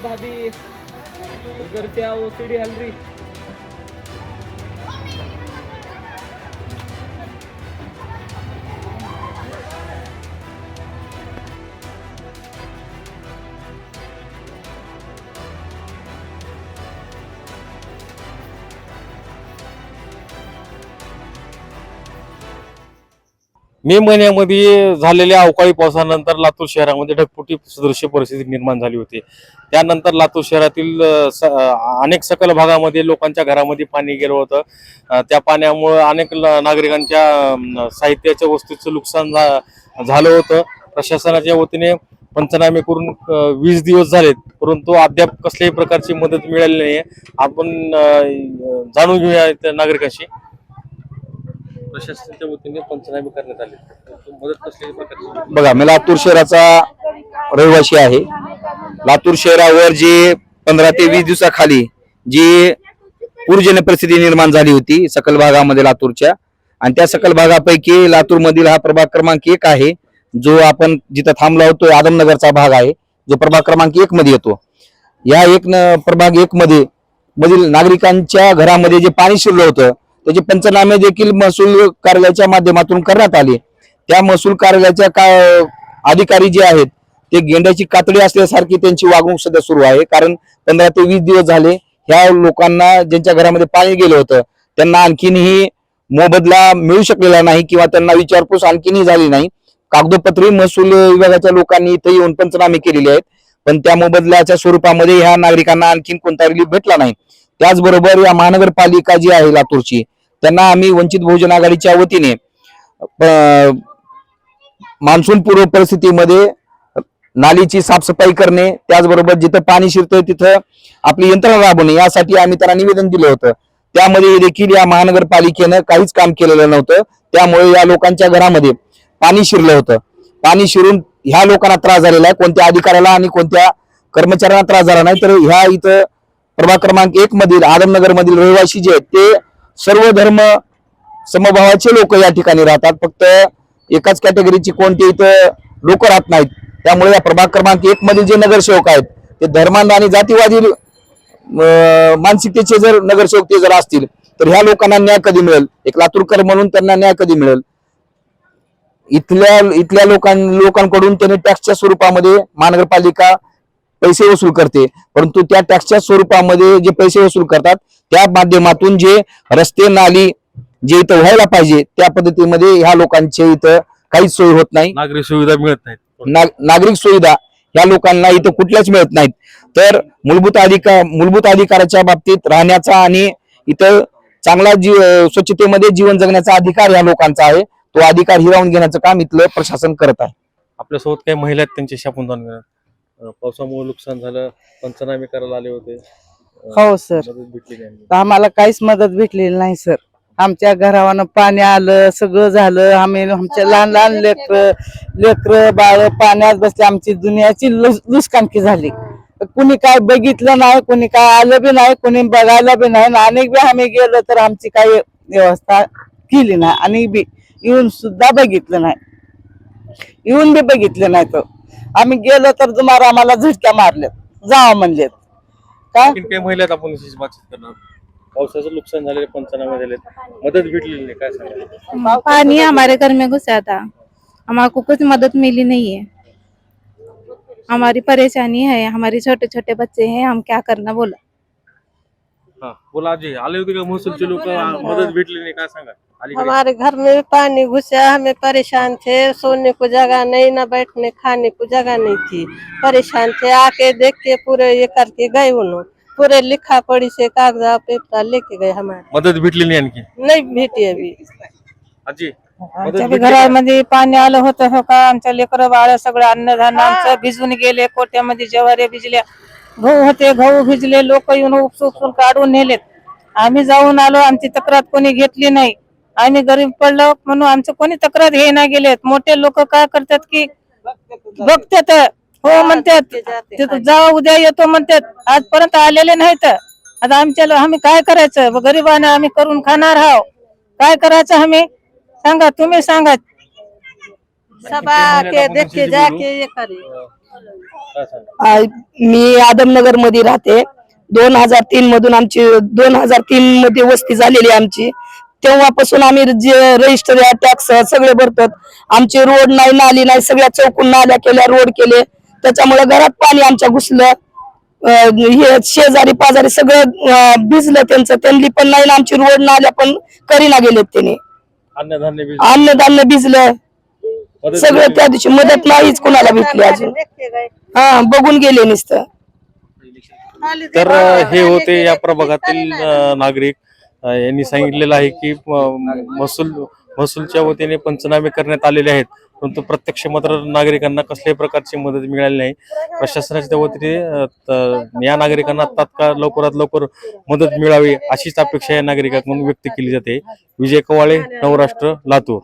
भाभी घर पे आओ, सीढ़ी हल रही। मे महिन्यामध्ये झालेल्या अवकाळी पावसानंतर लातूर शहरामध्ये ढगफुटी सदृश्य परिस्थिती निर्माण झाली होती. त्यानंतर लातूर शहरातील अनेक सखल भागामध्ये लोकांच्या घरामध्ये पाणी गेलं होतं. त्या पाण्यामुळे अनेक नागरिकांच्या साहित्याच्या वस्तूचं नुकसान झालं होतं. प्रशासनाच्या वतीने पंचनामे करून 20 दिवस झालेत, परंतु अद्याप कसल्याही प्रकारची मदत मिळाली नाही. आपण जाणून घेऊया त्या नागरिकांशी. प्रशासनाच्या वतीने पंचनामे करण्यात आले, मदत कसल्याही प्रकारची. बघा, मी लातूर शहराचा रहिवासी आहे. लातूर शहरावर जे 15 ते 20 दिवसाखाली जी पूरजन्य परिस्थिती निर्माण झाली होती सकल भागामध्ये लातूरच्या, आणि त्या सकल भागापैकी लातूर मधील हा प्रभाग क्रमांक 1 आहे, जो आपण जिथं थांबलो होतो आदमनगरचा भाग आहे, जो प्रभाग क्रमांक 1 मध्ये येतो. या प्रभाग 1 मधील नागरिकांच्या घरामध्ये जे पाणी शिरलं होतं त्याचे पंचनामे देखील महसूल कार्यालयाच्या माध्यमातून करण्यात आले. त्या महसूल कार्यालयाच्या अधिकारी जे आहेत ते गेंड्याची कातडी असल्यासारखी त्यांची वागणूक सध्या सुरू आहे. कारण 15 ते 20 दिवस झाले ह्या लोकांना ज्यांच्या घरामध्ये पाणी गेलं होतं त्यांना आणखीनही मोबदला मिळू शकलेला नाही किंवा त्यांना विचारपूस आणखीनही झाली नाही. कागदोपत्री महसूल विभागाच्या लोकांनी इथे येऊन पंचनामे केलेले आहेत, पण त्या मोबदल्याच्या स्वरूपामध्ये ह्या नागरिकांना आणखीन कोणता रिलीफ भेटला नाही. त्याचबरोबर या महानगरपालिका जी आहे लातूरची, त्यांना आम्ही वंचित बहुजन आघाडीच्या वतीने मान्सून पूर्व परिस्थितीमध्ये नालीची साफसफाई करणे, त्याचबरोबर जिथं पाणी शिरतंय तिथं आपली यंत्रणा राबवणे यासाठी आम्ही त्यांना निवेदन दिलं होतं. त्यामध्ये देखील या महानगरपालिकेनं काहीच काम केलेलं नव्हतं. त्यामुळे या लोकांच्या घरामध्ये पाणी शिरलं होतं. पाणी शिरून ह्या लोकांना त्रास झालेला आहे. कोणत्या अधिकाऱ्याला आणि कोणत्या कर्मचाऱ्यांना त्रास झाला नाही, तर ह्या इथं प्रभाग क्रमांक 1 मधील आदमनगर मधील रहिवासी जे आहेत ते सर्व धर्म समभावाचे लोक या ठिकाणी राहतात. फक्त एकाच कॅटेगरीची कोणते इथं लोक राहत नाहीत. त्यामुळे या प्रभाग क्रमांक 1 मधील जे नगरसेवक आहेत ते धर्मांध आणि जातीवादी मानसिकतेचे जर नगरसेवक ते जर असतील तर ह्या लोकांना न्याय कधी मिळेल? एक लातूरकर म्हणून त्यांना न्याय कधी मिळेल? इथल्या लोकांकडून त्यांनी टॅक्सच्या स्वरूपामध्ये महानगरपालिका पैसे वसूल करते, परंतु त्या टॅक्सच्या स्वरूपामध्ये जे पैसे वसूल करतात त्या माध्यमातून जे रस्ते नाली जे इथं व्हायला पाहिजे त्या पद्धतीमध्ये ह्या लोकांचे इथं काहीच सोय होत नाही. नागरिक सुविधा मिळत नाहीत. नागरिक सुविधा ह्या लोकांना इथं कुठल्याच मिळत नाहीत. तर मूलभूत अधिकाराच्या बाबतीत राहण्याचा आणि इथं चांगला स्वच्छतेमध्ये जीवन जगण्याचा अधिकार ह्या लोकांचा आहे. तो अधिकार हिरावून घेण्याचं काम इथलं प्रशासन करत आहे. आपल्यासोबत काही महिला आहेत, त्यांच्याशी आपण जाणून घेणार. पावसामुळे नुकसान झालं, पंचनामे करायला आले होते. हो सर, मदत भेटली नाही. आम्हाला काहीच मदत भेटलेली नाही सर. आमच्या घरावर पाणी आलं, सगळं झालं. आम्ही आमच्या लहान लहान लेकर बाळ पाण्यात बसले. आमची दुनियाची लुसकानकी झाली. कुणी काय बघितलं नाही, कुणी काय आलं बी नाही, कुणी बघायला बी नाही. अनेक बी आम्ही गेलो तर आमची काही व्यवस्था केली नाही आणि बी येऊन सुद्धा बघितलं नाही. येऊन बी बघितलं नाही. तर आम्ही गेलो तर तुम्हाला आम्हाला झटक्या मारल्यात, जावा म्हणलेत. काय काही महिला आहेत, आपण बातचीत करणार. पावसाचं नुकसान झालेलं, पंचनामे झाले, मदत भेटलेली नाही, काय सांगा? पानी हमारे घर में घुसा था, हमारे कुछ मदद मिली नहीं है. हमारी परेशानी है, हमारे छोटे छोटे बच्चे हैं, हम क्या करना बोला. बोला आजी, आले होते का महसूलचे लोक? मदत भेटली नाही, काय सांगा? हमारे घर में पानी घुसा, हमें परेशान थे. सोने को जगह नहीं, ना बैठने खाने को जगह नहीं थी. परेशान थे. आके देख के पूरे ये करके गए. उन्होंने पूरे लिखा पढ़ी से कागजात पेपर लेके गए. हमारे मदत भेटली नाही आणखी? नहीं भेटी अभी. आजी, आमच्या घरामध्ये पाणी आलं होतं हो का. आमच्या लेकरं बाळ सगळं अन्नधान्य आमचं भिजून गेले. कोट्यामध्ये ज्वारी भिजल्या, गहू होते, गहू भिजले. लोक येऊन उपसून काढून नेलेत. आम्ही जाऊन आलो, आमची तक्रार कोणी घेतली नाही. आम्ही गरीब पडलो म्हणून आमचं कोणी तक्रार घेईना गेलेत. मोठे लोक काय करतात की बघतात, हो म्हणतात, तिथं जाऊ उद्या येतो म्हणतात. आजपर्यंत आलेले नाहीत. आता आम्ही काय करायचं? गरीबाने आम्ही करून खाणार आहोत. काय करायचं आम्ही? सांगा, तुम्ही सांगा. सब आके देख के जाके ये करे। काय सांगा? मी आदमनगर मध्ये राहते. 2003 मधून आमची 2003 मध्ये वस्ती झालेली आहे आमची. तेव्हापासून आम्ही जे रजिस्टर टॅक्स सगळे भरतो. आमचे रोड नाही, नाली नाही, सगळ्या चौकून नाल्या केल्या, रोड केले. त्याच्यामुळे घरात पाणी आमच्या घुसलं. हे शेजारी पाजारी सगळं भिजलं त्यांचं. त्यांनी पण नाही, आमची रोड नाल्या पण करीना गेलेत त्याने. अन्नधान्य बी- अन्नधान्य भिजलं मदत सगळं. भेटली? त्या दिवशी मदत नाहीच कुणाला भेटली अजून. देख के गए। बघून गेले नुसतं. तर हे होते या प्रभागातील नागरिक. यांनी सांगितलेलं आहे की महसूलच्या वतीने पंचनामे करण्यात आलेले आहेत, परंतु प्रत्यक्ष मात्र नागरिकांना कसल्याही प्रकारची मदत मिळाली नाही. प्रशासनाच्या वतीने या नागरिकांना तात्काळ लवकरात लवकर मदत मिळावी अशीच अपेक्षा या नागरिकांकडून व्यक्त केली जाते. विजय कवाळे, नवराष्ट्र, लातूर.